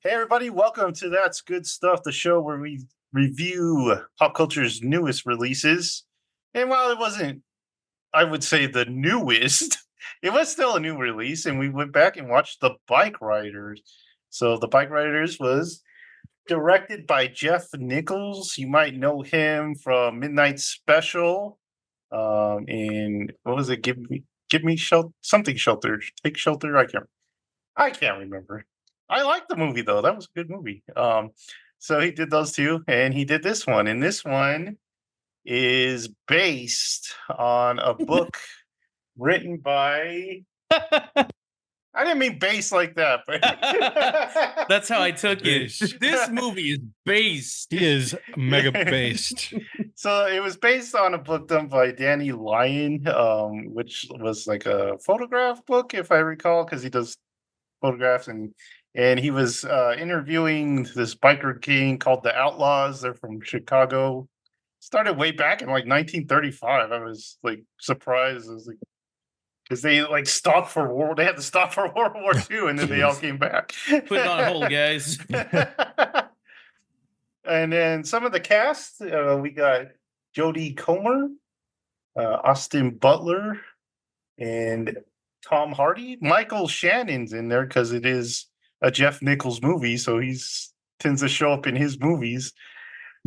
Hey, everybody, welcome to That's Good Stuff, the show where we review pop culture's newest releases. And while it wasn't, I would say, the newest, it was still a new release. And we went back and watched The Bike Riders. So, The Bike Riders was directed by Jeff Nichols. You might know him from Midnight Special. And what was it? Give me shelter, something shelter, take shelter. I can't remember. I liked the movie though. That was a good movie. So he did those two, and he did this one. And this one is based on a book written by. I didn't mean based like that, but That's how I took it. Based. This movie is based. He is mega based. So it was based on a book done by Danny Lyon, which was like a photograph book, if I recall, because he does photographs and he was interviewing this biker gang called the Outlaws. They're from Chicago. Started way back in like 1935. I was like surprised. I was like, because they like stopped for war. They had to stop for World War II, and then they all came back. Put it on hold, guys. And then some of the cast, we got Jodie Comer, Austin Butler, and Tom Hardy. Michael Shannon's in there because it is a Jeff Nichols movie, so he's tends to show up in his movies.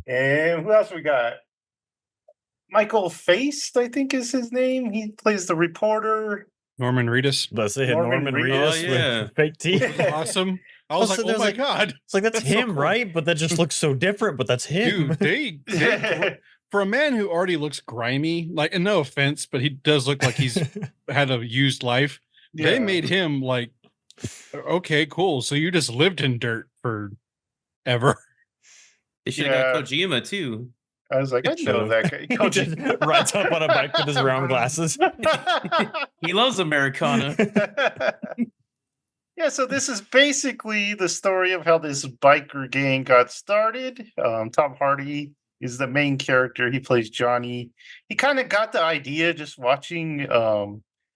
And who else we got? Michael Feist, I think is his name. He plays the reporter. Norman Reedus. Let's say Norman Norman Reedus. Reedus Oh, yeah. with fake teeth. Awesome. I was Also, like, oh there's my like- God. It's like that's That's so him, cool. right? But that just looks so different. But that's him. Dude, they for a man who already looks grimy, like, and no offense, but he does look like he's had a used life. They made him like, okay, cool. So you just lived in dirt forever. They should have got Kojima too. I was like, I know that guy. He just rides up on a bike with his round glasses. He loves Americana. Yeah, so this is basically the story of how this biker gang got started. Tom Hardy is the main character. He plays Johnny. He kind of got the idea just watching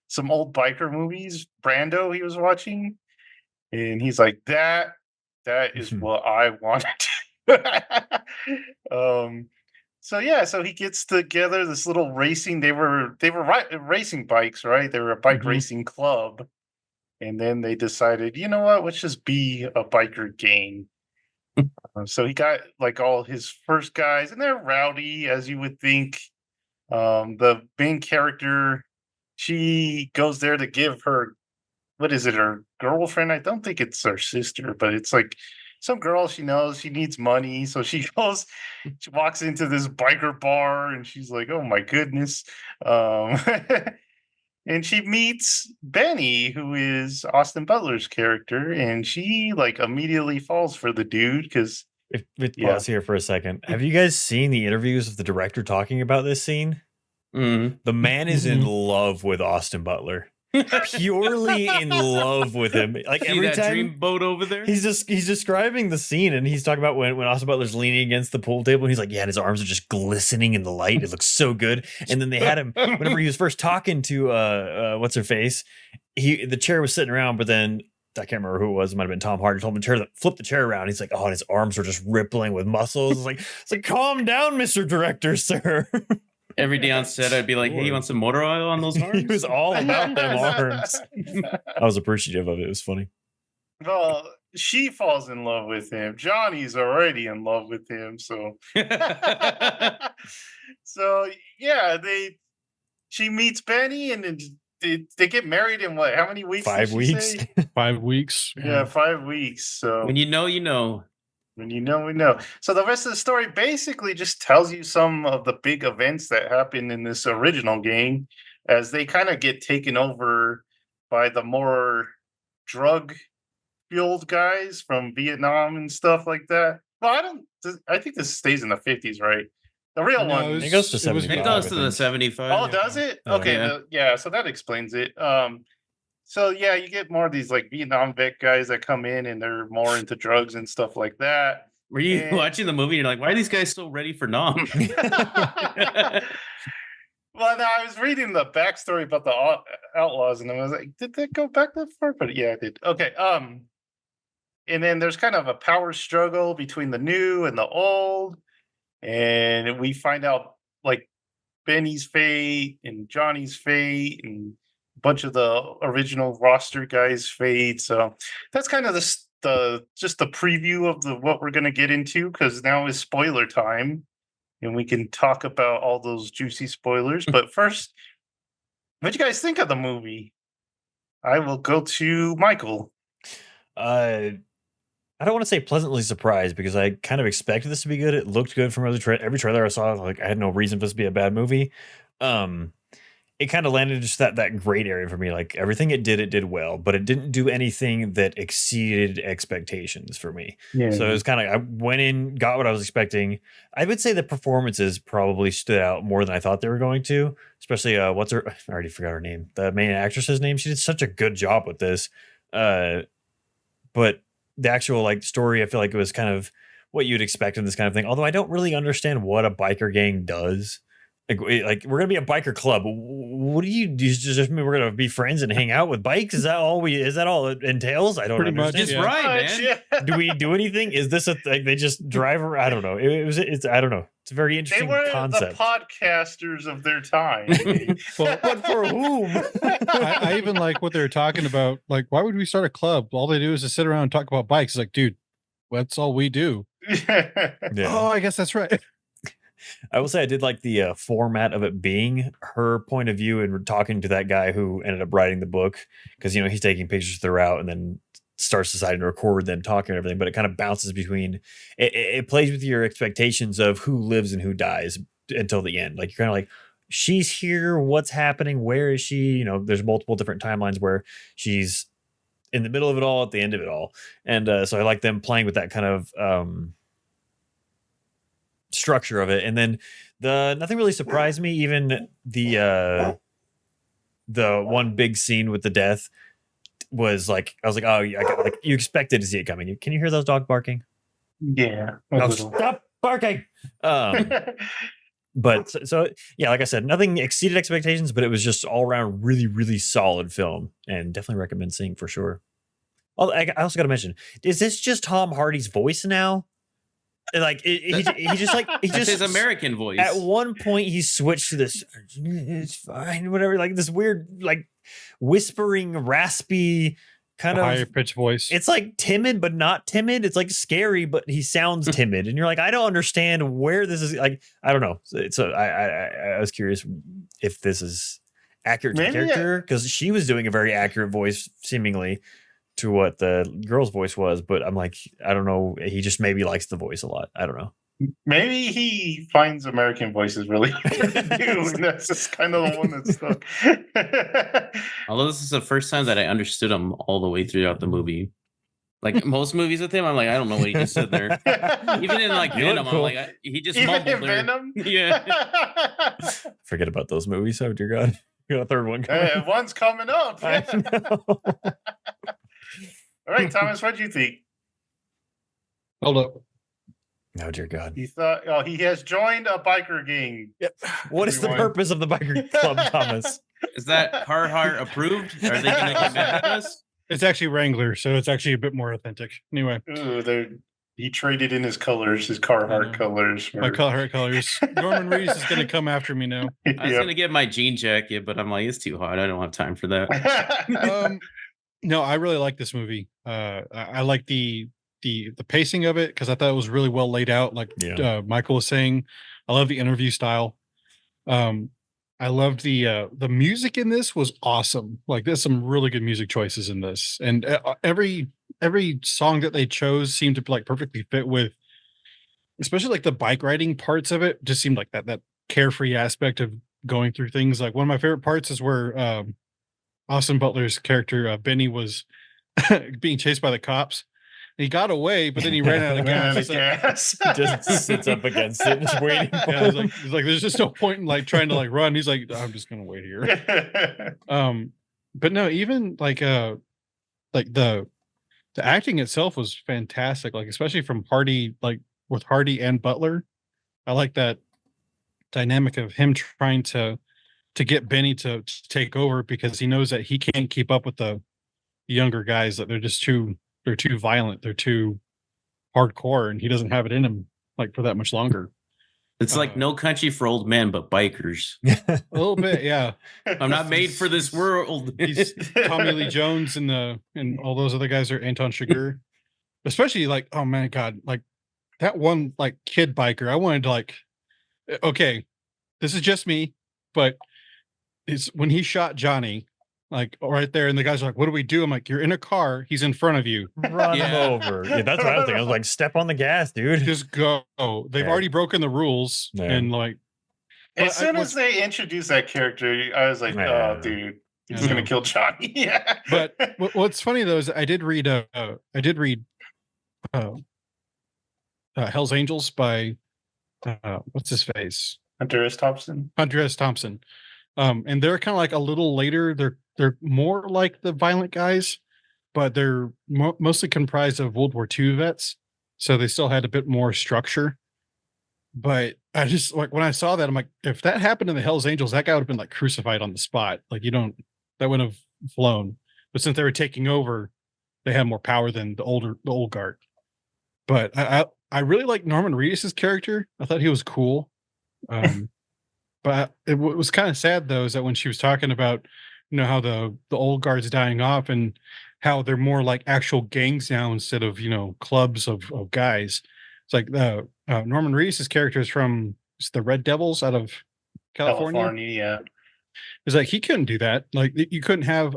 some old biker movies. Brando, he was watching, and he's like, "That is what I wanted." So he gets together this little racing. They were racing bikes, right? They were a bike racing club. And then they decided, you know what? Let's just be a biker gang. So he got like all his first guys, and they're rowdy, as you would think. The main character, she goes there to give her, what is it, her girlfriend? I don't think it's her sister, but it's like some girl she knows. She needs money, so she goes. She walks into this biker bar, and she's like, "Oh my goodness." And she meets Benny, who is Austin Butler's character, and she like immediately falls for the dude because Pause here for a second. Have you guys seen the interviews of the director talking about this scene? The man is in love with Austin Butler. Purely in love with him. Like See every that time dream boat over there? he's describing the scene, and he's talking about when Austin Butler's leaning against the pool table, and he's like, yeah, and his arms are just glistening in the light. It looks so good. And then they had him whenever he was first talking to what's her face. The chair was sitting around, but then I can't remember who it was. It might have been Tom Hardy. Told him to flip the chair around. He's like, oh, and his arms were just rippling with muscles. It's like, calm down, Mr. Director, sir. Every day on set, I'd be like, hey, you want some motor oil on those arms? He was all about them arms. I was appreciative of it. It was funny. well, she falls in love with him. Johnny's already in love with him, so so yeah, she meets Benny, and then they get married in what? How many weeks? 5 weeks. 5 weeks. Yeah, 5 weeks. So When you know, you know. when you know, we know. So the rest of the story basically just tells you some of the big events that happened in this original game as they kind of get taken over by the more drug fueled guys from Vietnam and stuff like that. Well, I think this stays in the 50s, right? The real No, one. It goes to was- 75. It goes to I the think. 75. Oh, does it? Okay, Yeah. so that explains it. So yeah, you get more of these like Vietnam vet guys that come in and they're more into drugs and stuff like that. Were you And- watching the movie and you're like, why are these guys so ready for Nam? Well, no, I was reading the backstory about the Outlaws, and I was like, did that go back that far? But yeah, it did. Okay. and then there's kind of a power struggle between the new and the old, and we find out like Benny's fate and Johnny's fate and a bunch of the original roster guys' fate. So that's kind of the just the preview of the what we're gonna get into, because now is spoiler time and we can talk about all those juicy spoilers. But first, what do you guys think of the movie? I will go to Michael. I don't want to say pleasantly surprised because I kind of expected this to be good. It looked good from every trailer I saw. Like I had no reason for this to be a bad movie. It kind of landed just that great area for me. Like everything it did well, but it didn't do anything that exceeded expectations for me. Yeah. So it was kind of, I went in, got what I was expecting. I would say the performances probably stood out more than I thought they were going to, especially I already forgot her name. The main actress's name. She did such a good job with this. But the actual like story, I feel like it was kind of what you'd expect in this kind of thing. Although I don't really understand what a biker gang does. Like we're gonna be a biker club. What do you do? Just mean we're gonna be friends and hang out with bikes? Is that all it entails? I don't Pretty much, understand. Just yeah. right, man. Yeah. Do we do anything? Is this a thing? They just drive around? I don't know. It's I don't know. It's a very They interesting were concept. the podcasters of their time. But for whom? I even like what they were talking about. Like, why would we start a club? All they do is just sit around and talk about bikes. It's like, dude, that's all we do. Yeah. Oh, I guess that's right. I will say I did like the format of it being her point of view and talking to that guy who ended up writing the book, because he's taking pictures throughout and then starts deciding to record them talking and everything, but it kind of bounces between it plays with your expectations of who lives and who dies until the end. Like you're kind of like, she's here, what's happening, where is she? There's multiple different timelines where she's in the middle of it all, at the end of it all. And so I like them playing with that kind of structure of it. And then nothing really surprised me. Even the one big scene with the death was like, I was like, oh yeah, like you expected to see it coming. Can you hear those dogs barking? Yeah. No, stop barking. But so yeah, like I said, nothing exceeded expectations, but it was just all around really, really solid film, and definitely recommend seeing for sure. Oh, I also got to mention, is this just Tom Hardy's voice now? Like he just like he That's just his American voice. At one point he switched to this, it's fine, whatever, like this weird, like whispering, raspy kind of higher pitched voice. It's like timid but not timid. It's like scary, but he sounds timid, and you're like, I don't understand where this is. Like, I don't know. So I was curious if this is accurate to the character, because she was doing a very accurate voice, seemingly, to what the girl's voice was, but I'm like, I don't know. He just maybe likes the voice a lot. I don't know. Maybe he finds American voices really good too, and that's just kind of the one that's stuck. Although this is the first time that I understood him all the way throughout the movie. Like most movies with him, I'm like, I don't know what he just said there. Even in like You look Venom, cool. I'm like, he just Even mumbled in there. Venom? Yeah. Forget about those movies. Oh dear God, we got a third one coming. One's coming up. I know. All right, Thomas, what do you think? Hold up. Oh dear God. He thought, oh, he has joined a biker gang. What is the Everyone. purpose of the biker club, Thomas? Is that Carhartt approved? Are they going to come back with us? It's actually Wrangler, so it's actually a bit more authentic. Anyway, Ooh, he traded in his colors, his Carhartt colors. my Carhartt colors. Norman Reedus is going to come after me now. I was going to get my jean jacket, but I'm like, it's too hot. I don't have time for that. No, I really like this movie. I like the pacing of it, because I thought it was really well laid out. Like Michael was saying, I love the interview style. I loved the music in this was awesome. Like there's some really good music choices in this, and every song that they chose seemed to like perfectly fit with, especially like the bike riding parts of it. Just seemed like that carefree aspect of going through things. Like one of my favorite parts is where Austin Butler's character Benny was being chased by the cops. He got away, but then he ran out of gas. Just sits up against it, just waiting. Yeah, he's like, there's just no point in like trying to like run. He's like, I'm just gonna wait here. But no, even like the acting itself was fantastic. Like especially from Hardy, like with Hardy and Butler. I like that dynamic of him trying to get Benny to take over, because he knows that he can't keep up with the younger guys, that they're just too they're too violent, they're too hardcore, and he doesn't have it in him like for that much longer. It's like No Country for Old Men, but bikers. A little bit, yeah. I'm not made for this world. He's Tommy Lee Jones and all those other guys are Anton Chigurh. Especially like, oh man, God, like that one like kid biker. I wanted to like, okay, this is just me, but it's when he shot Johnny, like right there, and the guys are like, "What do we do?" I'm like, "You're in a car. He's in front of you. Run him Yeah. over. Yeah, that's what I was thinking. I was like, step on the gas, dude. Just go." They've Yeah. already broken the rules, Yeah. and like, As soon as they introduced that character, I was like, Yeah. "Oh, dude, he's I gonna know. kill Johnny." Yeah. But what's funny though is I did read Hell's Angels by what's his face, Hunter S. Thompson. Hunter S. Thompson. And they're kind of like a little later. They're more like the violent guys, but they're mostly comprised of World War II vets, so they still had a bit more structure. But I just like when I saw that, I'm like, if that happened in the Hell's Angels, that guy would have been like crucified on the spot. Like that wouldn't have flown. But since they were taking over, they had more power than the old guard. But I really like Norman Reedus' character. I thought he was cool. But it was kind of sad though, is that when she was talking about, how the old guard's dying off and how they're more like actual gangs now instead of, clubs of guys. It's like Norman Reedus' character is from the Red Devils out of California. Yeah. It's like he couldn't do that. Like you couldn't have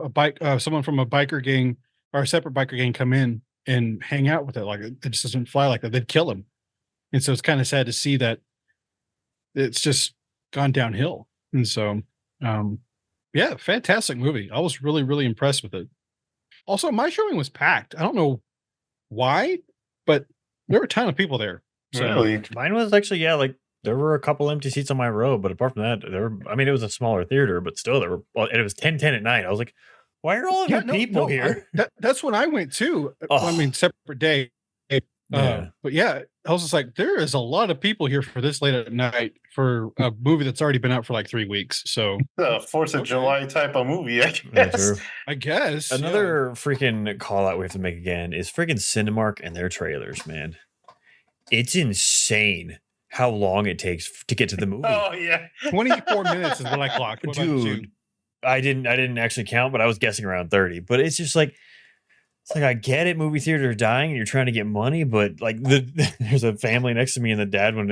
someone from a biker gang or a separate biker gang come in and hang out with it. Like it just doesn't fly like that. They'd kill him. And so it's kind of sad to see that it's just gone downhill. And so, yeah, fantastic movie. I was really, really impressed with it. Also, my showing was packed. I don't know why, but there were a ton of people there. So, Really? Mine was actually, like there were a couple empty seats on my row, but apart from that, it was a smaller theater, but still and it was 10:10 at night. I was like, why are all of the people here? That's when I went too. Oh. I mean, separate day. Yeah. But yeah, I was just like, there is a lot of people here for this late at night for a movie that's already been out for like 3 weeks. So The 4th of July type of movie, I Yeah, guess. true. I guess Another freaking call out we have to make again is freaking Cinemark and their trailers, man. It's insane how long it takes to get to the movie. Oh yeah. 24 minutes is what I clocked. What about you? Dude, I didn't actually count, but I was guessing around 30. But it's just like, I get it, movie theaters are dying and you're trying to get money, but like there's a family next to me and the dad, when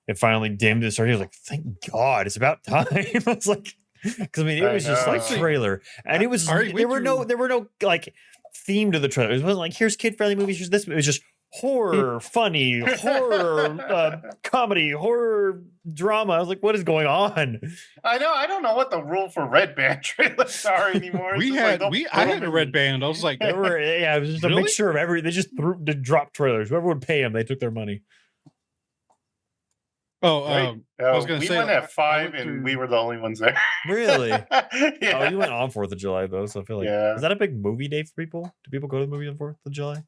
it finally dimmed and started, he was like, thank God, it's about time. I was like, because it was just like trailer. And it was there were no like theme to the trailer. It wasn't like, here's kid friendly movies, here's this. It was just horror, funny, horror, comedy, horror, drama. I was like, what is going on? I know. I don't know what the rule for red band trailers are anymore. I had a red band. I was like, It was just a Really? mixture of every. They just dropped trailers. Whoever would pay them, they took their money. oh, Right. I was gonna we say, went like, at 5 went and through- we were the only ones there. Really? Yeah. Oh, you went on 4th of July though, so I feel like Yeah. is that a big movie day for people? Do people go to the movie on 4th of July?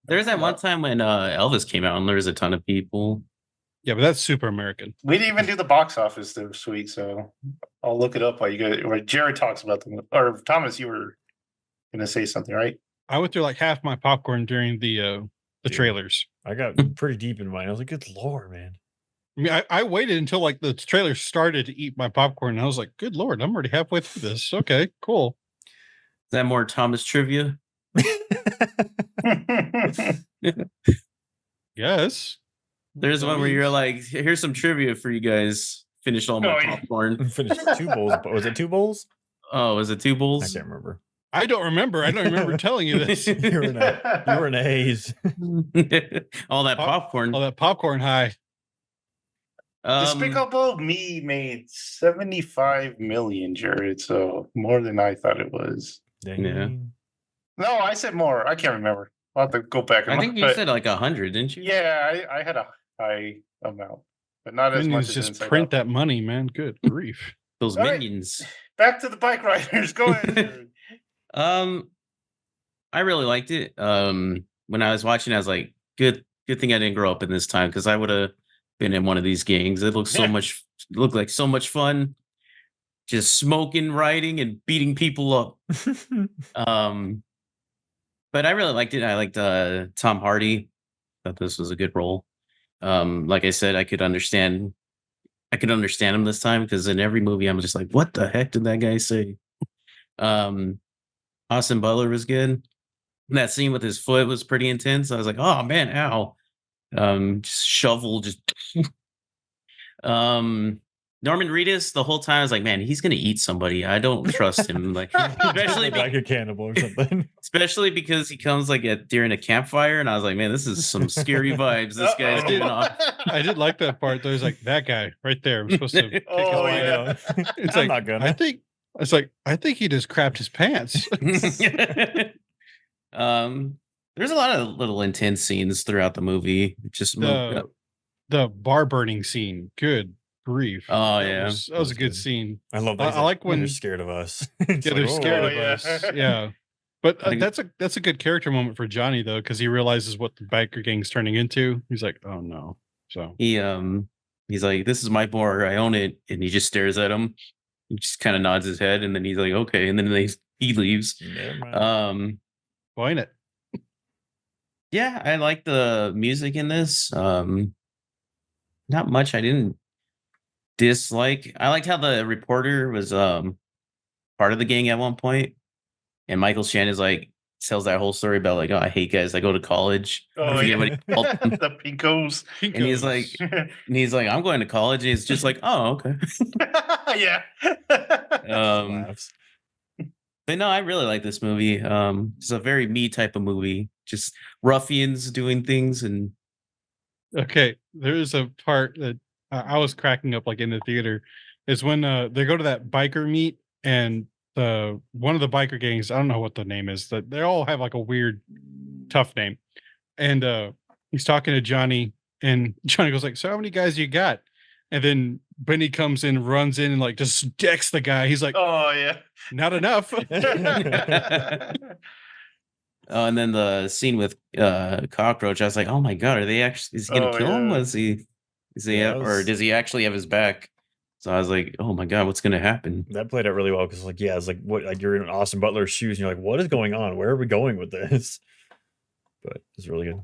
There's that one time when Elvis came out and there was a ton of people. yeah, but that's super American. We didn't even do the box office this week, so I'll look it up while you guys. Or Jared talks about them. Or Thomas, you were gonna say something, right? I went through like half my popcorn during the trailers. I got pretty deep in mine. I was like, good lord, man. I mean, I waited until like the trailer started to eat my popcorn, and I was like, good lord, I'm already halfway through this. Okay, cool. Is that more Thomas trivia? Yes. There's one where you're like, here's some trivia for you guys. Finished all my Oh, yeah. popcorn. Finished 2 bowls. Was it 2 bowls? Oh, was it 2 I bowls? can't remember. I don't remember. I don't remember telling you this. You were in a haze. All that popcorn. All that popcorn high. Despicable Me made 75 million, Jared. So more than I thought it was. Dang. No, I said more. I can't remember. I'll have to go back. And I think look, you but said like 100, didn't you? yeah, I had a high amount, but not as Good much news, as just Inside print Out. that money, man. Good grief. Those All right. minions. Back to the bike riders. Go ahead. Jared. I really liked it. When I was watching, I was like, good thing I didn't grow up in this time, because I would have been in one of these gangs. It looked looked like so much fun. Just smoking, riding, and beating people up. But But I really liked it. I liked Tom Hardy. Thought this was a good role. Like I said, I could understand him this time because in every movie I'm just like, what the heck did that guy say? Um, Austin Butler was good. That scene with his foot was pretty intense. I was like, oh man, ow. Just shovel, just um Norman Reedus, the whole time I was like, man, he's gonna eat somebody. I don't trust him. Like especially like a cannibal or something. especially because he comes like during a campfire, and I was like, man, this is some scary vibes this guy's Uh-oh. giving off. I did like that part. There's like that guy right there. I'm supposed to kick his Oh, butt. yeah. It's I'm like not gonna. I think he just crapped his pants. There's a lot of little intense scenes throughout the movie. Just The bar burning scene. Good grief. Oh, That yeah. was That was a good good. scene. I love that. I He's like "Yeah, when- they're scared of us. Yeah, they're scared "Oh, of yeah." us. Yeah. But I think- that's a good character moment for Johnny though, because he realizes what the biker gang's turning into. He's like, oh no. So he's like, this is my bar, I own it, and he just stares at him. He just kind of nods his head, and then he's like, okay, and then he leaves. Never mind. why not? Yeah, I like the music in this. Not much I didn't dislike. I liked how the reporter was part of the gang at one point, and Michael Shannon's like tells that whole story about like, oh, I hate guys. I go to college. I Oh, forget yeah. what he called them. The Pinkos. And he's like, I'm going to college, and it's just like, oh, okay. Yeah. Laughs. But no, I really like this movie. It's a very me type of movie. Just ruffians doing things, and Okay, there's a part that I was cracking up like in the theater is when they go to that biker meet and one of the biker gangs, I don't know what the name is, that they all have like a weird tough name. And he's talking to Johnny and Johnny goes like, so how many guys you got? And then Benny comes in, runs in and like just decks the guy. He's like, Oh, yeah. not enough. oh, and then the scene with Cockroach, I was like, oh my god, are they actually? Is he gonna Oh, kill him? yeah. Is he? Yeah, that or was- does he actually have his back? So I was like, oh my god, what's gonna happen? That played out really well because, like, yeah, it's like what, like you're in Austin Butler's shoes and you're like, what is going on? Where are we going with this? But it's really good.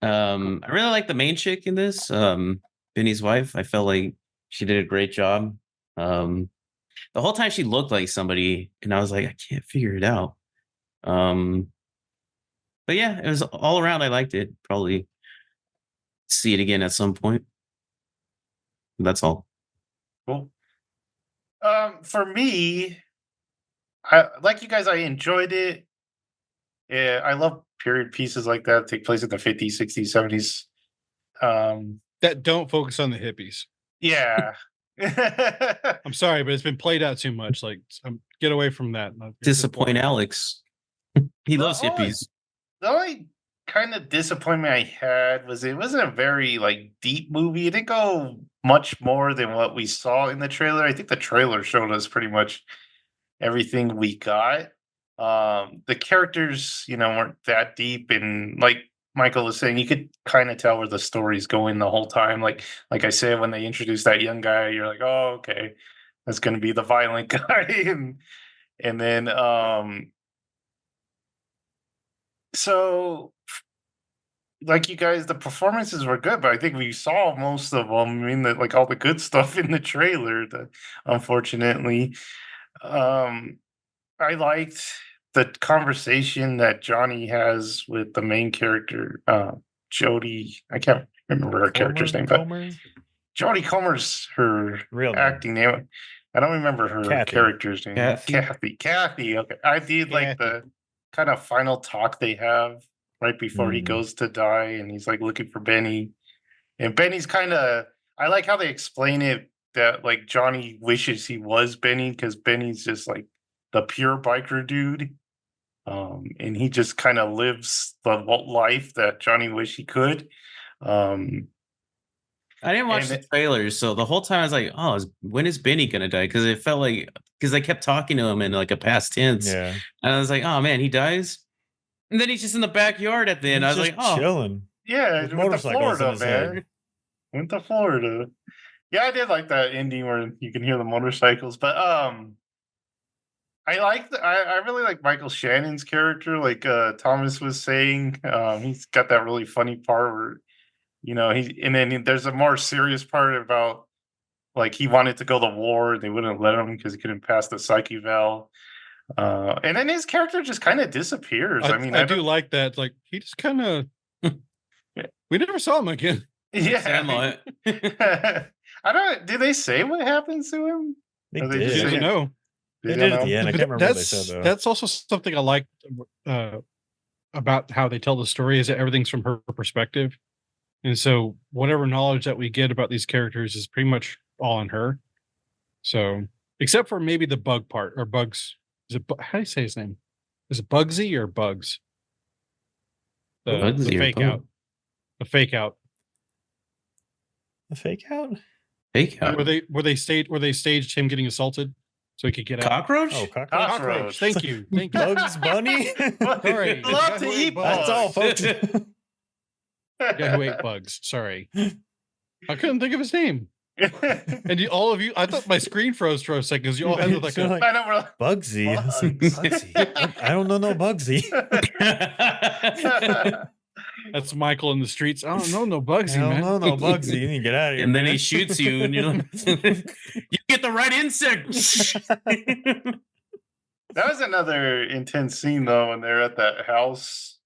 I really like the main chick in this, Benny's wife. I felt like she did a great job. The whole time she looked like somebody, and I was like, I can't figure it out. But yeah, it was all around. I liked it. Probably see it again at some point. That's all. Cool. For me, like you guys, I enjoyed it. Yeah, I love period pieces like that take place in the 50s, 60s, 70s. That don't focus on the hippies. Yeah. I'm sorry, but it's been played out too much. Like, get away from that. Disappoint Alex. He The loves only- hippies. The only kind of disappointment I had was it wasn't a very like deep movie. It didn't go much more than what we saw in the trailer. I think the trailer showed us pretty much everything we got. The characters, weren't that deep, and like Michael was saying, you could kind of tell where the story's going the whole time. Like I said, when they introduced that young guy, you're like, oh, okay, that's going to be the violent guy, and then so like you guys, the performances were good, but I think we saw most of them. I mean, like all the good stuff in the trailer. Unfortunately, I liked the conversation that Johnny has with the main character, Jodie. I can't remember her character's name, but Comer? Jodie Comer's her Real name. acting name. I don't remember her Kathy. character's name. Kathy? Kathy. Okay, I did like the kind of final talk they have right before he Mm. goes to die, and he's like looking for Benny, and Benny's kind of. I like how they explain it that like Johnny wishes he was Benny because Benny's just like the pure biker dude, and he just kind of lives the life that Johnny wish he could. I didn't watch And the trailers, so the whole time I was like, "Oh, when is Benny gonna die?" Because it felt like they kept talking to him in like a past tense, Yeah. and I was like, "Oh man, he dies," and then he's just in the backyard at the end. I was He's like, just "Oh, chilling. Yeah, With with the motorcycles in Florida, his head. man. Went to Florida. Yeah, I did like that ending where you can hear the motorcycles, but I really like Michael Shannon's character, like Thomas was saying. He's got that really funny part where and then there's a more serious part about like he wanted to go to war, they wouldn't let him because he couldn't pass the psyche eval. And then his character just kind of disappears. I mean, I do like that. Like he just kind of, we never saw him again. yeah. Sandlot. I don't. Did they say what happens to him? They Or they did. just Yeah, say you it? know. They You did don't at the know? end. I But can't remember what they said though. that's also something I like about how they tell the story is that everything's from her perspective, and so whatever knowledge that we get about these characters is pretty much all on her. So, except for maybe the bug part or bugs. Is it how do you say his name? Is it Bugsy or Bugs? Bugsy The or fake Bug? out. The fake out. The fake out? Fake out. Where they staged him getting assaulted so he could get out. Cockroach? Oh, cockroach. Cockroach. Thank you. Thank you. Bugs Bunny? Sorry. Love to eat That's all, bugs. folks. The guy who ate bugs. Sorry. I couldn't think of his name. And all of you, I thought my screen froze for a second because you all had like You're a. like, I know we're like, Bugsy. I was like, Bugsy. I don't know no Bugsy. That's Michael in the streets. I don't know no Bugsy, I man. don't know no Bugsy. You need to get out of here. And then he man. shoots you, and you're like, you get the right insect. that was another intense scene though when they're at that house.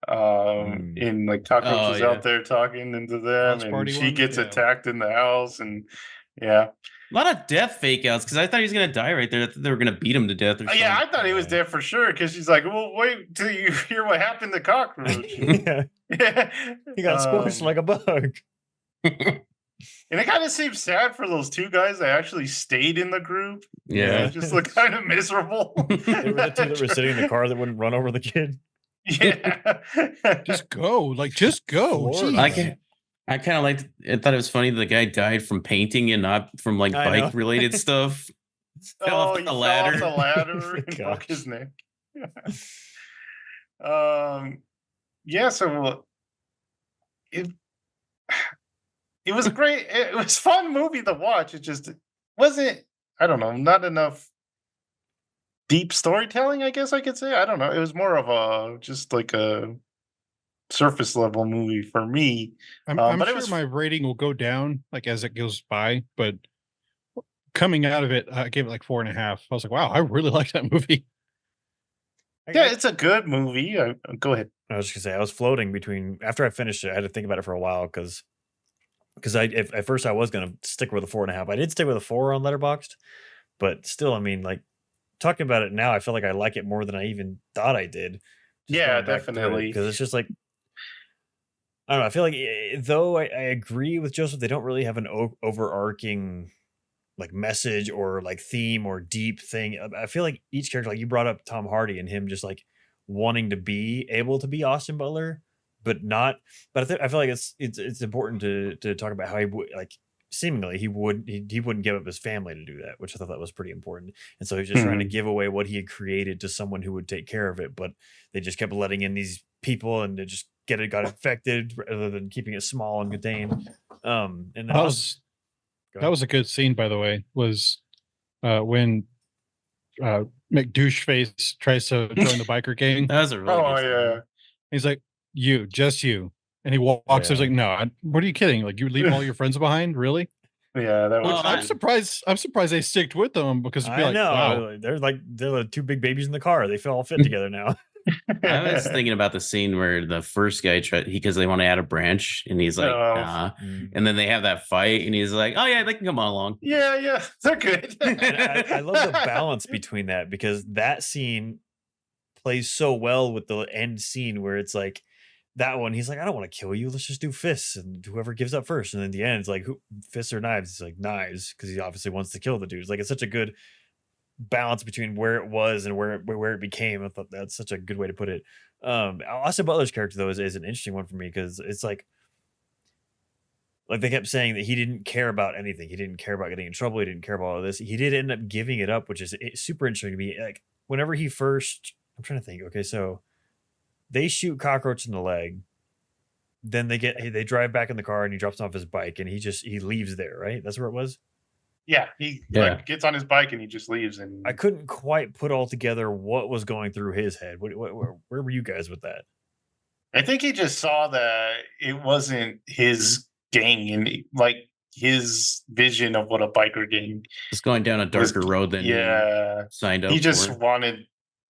And like Cockroach Oh, was yeah. out there talking into them, House and party she one? gets Yeah. attacked in the house, and yeah. A lot of death fake outs because I thought he was gonna die right there. I thought they were gonna beat him to death or something. Yeah, I thought he was Yeah. dead for sure because she's like, "Well, wait till you hear what happened to Cockroach." Yeah, Yeah. he got squished like a bug. And it kind of seems sad for those two guys that actually stayed in the group. Yeah. They just look kind of miserable. They were the two that were sitting in the car that wouldn't run over the kid. Yeah. Just go. Like, just go. Florida. Jeez. I kind of liked. I thought it was funny the guy died from painting and not from like I know. bike related stuff. Fell off he the fell ladder. off the ladder and broke Gosh. his neck. Yeah, so it was a great, it was a fun movie to watch. It just wasn't, I don't know, not enough deep storytelling, I guess I could say. I don't know. It was more of a just like a surface level movie for me. I'm but it sure was my rating will go down like as it goes by, but coming out of it, I gave it like 4.5. I was like, wow, I really like that movie. yeah, it's a good movie. Go ahead. I was just gonna say I was floating between after I finished it. I had to think about it for a while because at first I was gonna stick with a 4.5. I did stick with a 4 on Letterboxd, but still, I mean, like talking about it now, I feel like I like it more than I even thought I did. Yeah, definitely. Because it's just like I don't know. I feel like though I agree with Joseph, they don't really have an overarching like message or like theme or deep thing. I feel like each character, like you brought up Tom Hardy and him just like wanting to be able to be Austin Butler, but not. But I feel like it's important to talk about how he would like seemingly he wouldn't give up his family to do that, which I thought that was pretty important. And so he's just trying to give away what he had created to someone who would take care of it, but they just kept letting in these people and they just got infected rather than keeping it small and contained. And then That was a good scene, by the way, was when McDoucheface tries to join the biker gang. That was a really Oh good scene. yeah. He's like, you, just you. And he walks, he's Yeah. like, no, what are you kidding? Like, you leave all your friends behind? Really? Yeah, that Which was. I'm surprised they sticked with them because it'd be I like, know wow. they're the two big babies in the car. They all fit together now. I was thinking about the scene where the first guy tried because they want to add a branch and he's like, Oh. nah. And then they have that fight and he's like, oh yeah, they can come on along. Yeah, they're good. And I love the balance between that because that scene plays so well with the end scene where it's like that one. He's like, I don't want to kill you. Let's just do fists and whoever gives up first. And then the end, it's like who fists or knives. It's like knives because he obviously wants to kill the dude. It's like it's such a good balance between where it was and where it became. I thought that's such a good way to put it. Austin Butler's character though is an interesting one for me because it's like they kept saying that he didn't care about anything. He didn't care about getting in trouble. He didn't care about all this. He did end up giving it up, which is super interesting to me. Like whenever he first, I'm trying to think. Okay, so they shoot Cockroach in the leg. Then they drive back in the car and he drops off his bike and he leaves there. Right, that's where it was. Yeah, he Yeah. like gets on his bike and he just leaves. And I couldn't quite put all together what was going through his head. Where were you guys with that? I think he just saw that it wasn't his gang and like his vision of what a biker gang It's going down a was. darker road than he Yeah, signed up he just for. wanted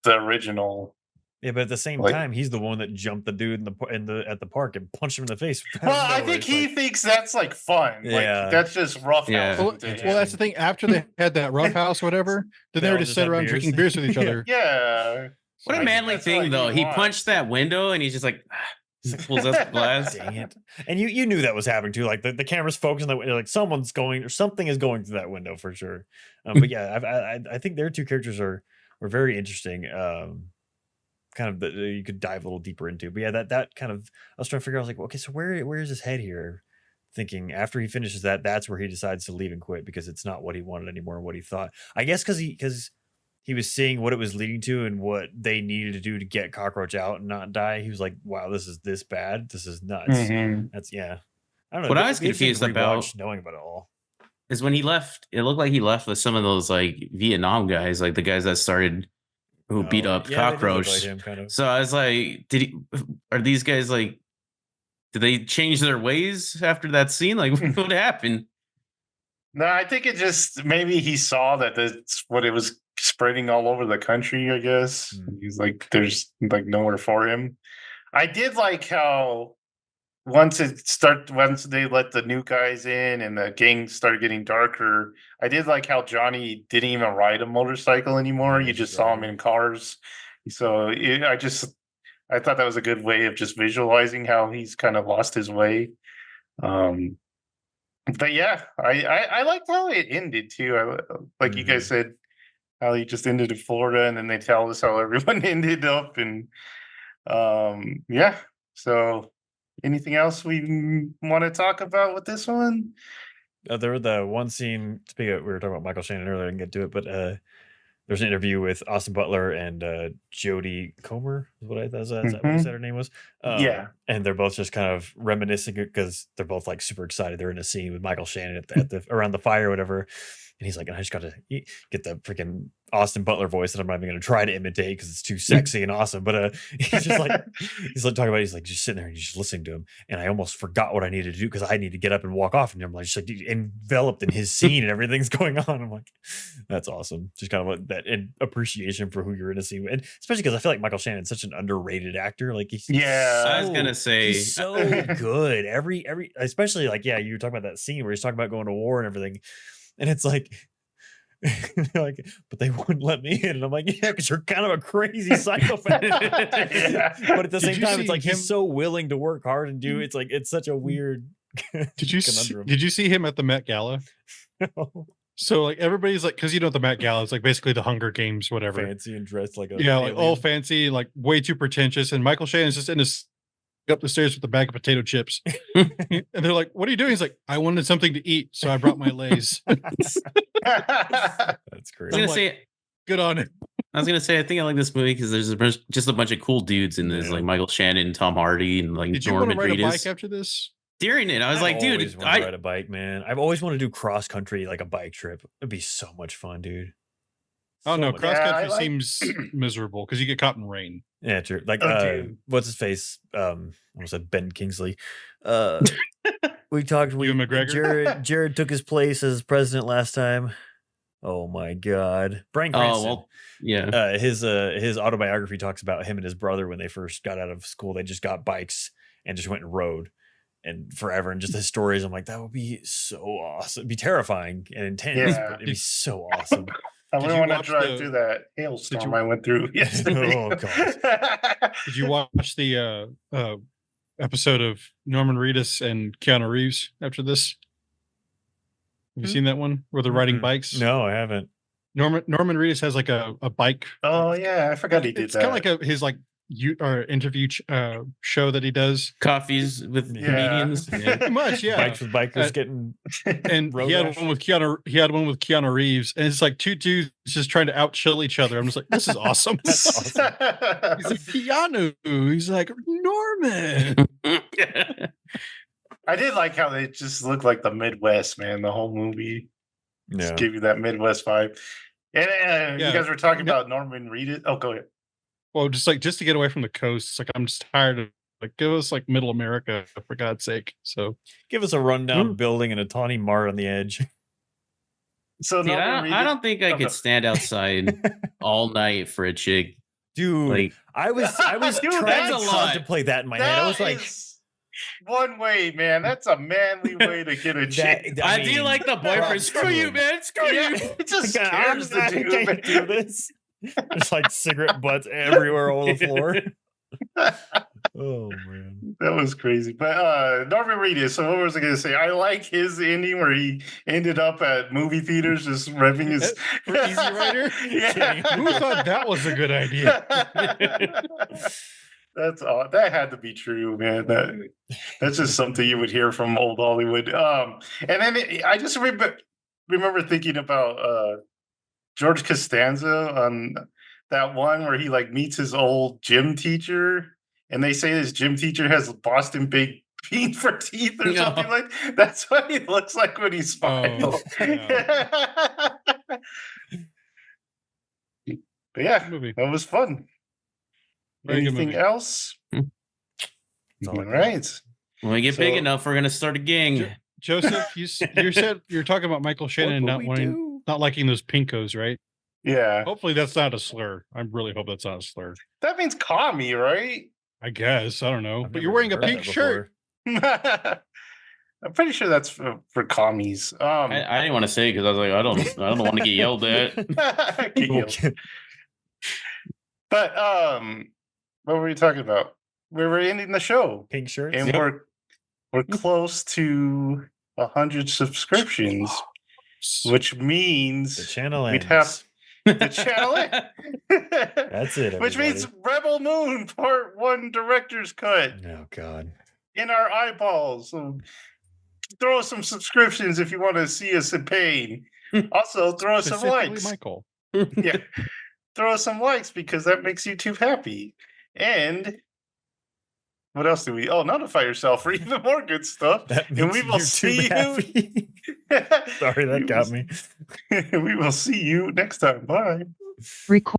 the original. Yeah, but at the same Like- time, he's the one that jumped the dude at the park and punched him in the face. out of Well, I nowhere. think It's he like, thinks that's like fun. Yeah. Like that's just rough Yeah. Well, to him. that's the thing. After they had that roughhouse, whatever, then they They were all just just sitting had around beers. drinking beers with each Yeah. other. Yeah. What I a think manly that's thing, what though. He wants. punched that window and he's just like, pulls up the glass. dang it! And you knew that was happening too. Like the camera's focused on that. Like someone's going or something is going through that window for sure. But yeah, I think their two characters were very interesting. Kind of that you could dive a little deeper into. But yeah, that kind of I was trying to figure out. I was like, okay, so where is his head here? Thinking after he finishes that's where he decides to leave and quit because it's not what he wanted anymore. What he thought, I guess, because he was seeing what it was leading to and what they needed to do to get Cockroach out and not die. He was like, wow, this is this bad. This is nuts. Mhm. That's yeah. I don't know. What I it'd was be interesting to confused about- rewatch knowing about it all. Is when he left, it looked like he left with some of those like Vietnam guys, like the guys that started who beat Oh, up yeah, they did look Cockroach. like him, kind of. So I was like, are these guys like, did they change their ways after that scene? Like, what happened? No, I think it just maybe he saw that that's what it was spreading all over the country, I guess. Hmm. He's like, there's like nowhere for him. I did like how once they let the new guys in and the gang started getting darker, I did like how Johnny didn't even ride a motorcycle anymore. Yeah, You he's just saw him driving. in cars. So I thought that was a good way of just visualizing how he's kind of lost his way. But yeah, I liked how it ended too. Like you guys said, how he just ended in Florida, and then they tell us how everyone ended up, and yeah. So, anything else we want to talk about with this one? There the one scene. Speaking of, we were talking about Michael Shannon earlier. I didn't get to it, but there's an interview with Austin Butler and Jodie Comer. Is what is that what I said her name was? Yeah. And they're both just kind of reminiscing because they're both like super excited. They're in a scene with Michael Shannon at the around the fire or whatever. And he's like, I just got to get the freaking Austin Butler voice that I'm not even going to try to imitate because it's too sexy and awesome. But he's just like, he's like talking about, he's like just sitting there and just listening to him. And I almost forgot what I needed to do because I need to get up and walk off. And I'm like, just like enveloped in his scene and everything's going on. I'm like, that's awesome. Just kind of like that appreciation for who you're in a scene with. And especially because I feel like Michael Shannon's such an underrated actor. Like he's I was gonna say he's so good. Every especially like, yeah, you were talking about that scene where he's talking about going to war and everything. And it's like, like, but they wouldn't let me in. And I'm like, yeah, because you're kind of a crazy psychopath. Yeah. But at the Did same you time, see it's like him- he's so willing to work hard and do. It's like it's such a weird. Did you conundrum. did you see him at the Met Gala? So like everybody's like, because you know the Met Gala is like basically the Hunger Games, whatever. Fancy and dressed like a Yeah, like all alien. fancy, like way too pretentious. And Michael Shannon's just in his up the stairs with a bag of potato chips. And they're like, what are you doing? He's like, I wanted something to eat, so I brought my Lay's. That's I was great. gonna I'm like, say Good on him. I was gonna say I think I like this movie because there's just a bunch of cool dudes in this, Yeah. like Michael Shannon, Tom Hardy, and like Did you want to Norman ride a bike Reedus. after this? During it, I was like, dude, always wanted to ride a bike, man. I've always wanted to do cross country, like a bike trip. It'd be so much fun, dude. Oh So no, much cross Yeah, country I like- seems miserable because you get caught in rain. Yeah, true. Like, Oh, dude. what's his face? Almost said Ben Kingsley. We talked. Ewan McGregor? Jared took his place as president last time. Oh my God, Bryan oh Cranston. well, yeah. His autobiography talks about him and his brother when they first got out of school. They just got bikes and just went and rode and forever. And just the stories, I'm like, that would be so awesome. It'd be terrifying and intense, Yeah. but it'd be so awesome. I Did wouldn't you want to watch drive the- through that hailstorm you- I went through yesterday. Oh, God. Did you watch the episode of Norman Reedus and Keanu Reeves after this? Have you Hmm? seen that one where they're riding Mm-mm. bikes? No, I haven't. Norman Reedus has like a bike. Oh yeah, I forgot he did It's that. kind of like his like interview show that he does. Coffees with Yeah. comedians. Yeah. Pretty much, yeah. Bikes with bikers Uh, getting And Road he had rash. one with Keanu. He had one with Keanu Reeves, and it's like two dudes just trying to out chill each other. I'm just like, this is awesome. That's awesome. He's like Keanu. He's like Norman. I did like how they just looked like the Midwest, man. The whole movie. Just Yeah. give you that Midwest vibe. And you Yeah. guys were talking No- about Norman Reedus. Oh, go ahead. Well, just to get away from the coast, it's like I'm just tired of give us like Middle America for God's sake. So Give us a rundown building and a tawny mart on the edge. So Dude, Norman I Reedus. don't think I Oh, could no. stand outside all night for a chick. Dude, Like, I was Dude, trying that's to a lot. contemplate that in my head. I was like, is one way, man. That's a manly way to get a chick. I do mean, like the boyfriend. props Screw to you, him. man. Screw Yeah, you. it just I'm scares the not dude. gonna man. do this. There's like cigarette butts everywhere all over the floor. Oh man. That was crazy. But Norman Reedus, so what was I gonna say? I like his ending where he ended up at movie theaters just revving his for Easy Rider, Yeah. who thought that was a good idea? That's all. That had to be true, man. That's just something you would hear from old Hollywood. And then I just remember thinking about George Costanza on that one where he like meets his old gym teacher, and they say his gym teacher has Boston Big Bean for teeth or something like. That's what he looks like when he smiles. yeah. But yeah, Movie. that was fun. Very good Anything movie. else? That's all I All got. right. When we get big So- enough, we're gonna start a gang. Joseph, you said you're talking about Michael Shannon What would we do? not liking those pinkos, right? Yeah. Hopefully that's not a slur. I really hope that's not a slur. That means commie, right? I guess I don't know, I've but you're never wearing a heard that pink shirt. before. I'm pretty sure that's for commies. I didn't want to say because I was like, I don't want to get yelled at. Get yelled. But what were we talking about? We were ending the show, Pink shirts. and we're close to 100 subscriptions, which means The channel we'd ends. have the channel. That's it. Which means everybody. Rebel Moon Part 1 Director's Cut Oh God. in our eyeballs. So throw us some subscriptions if you want to see us in pain. Also, throw us some Specifically, likes. Michael. Yeah. Throw us some likes because that makes YouTube happy. And what else do we? Oh, notify yourself for even more good stuff. That And makes we will YouTube see you. happy. Sorry, that got me. We will see you next time. Bye. Record.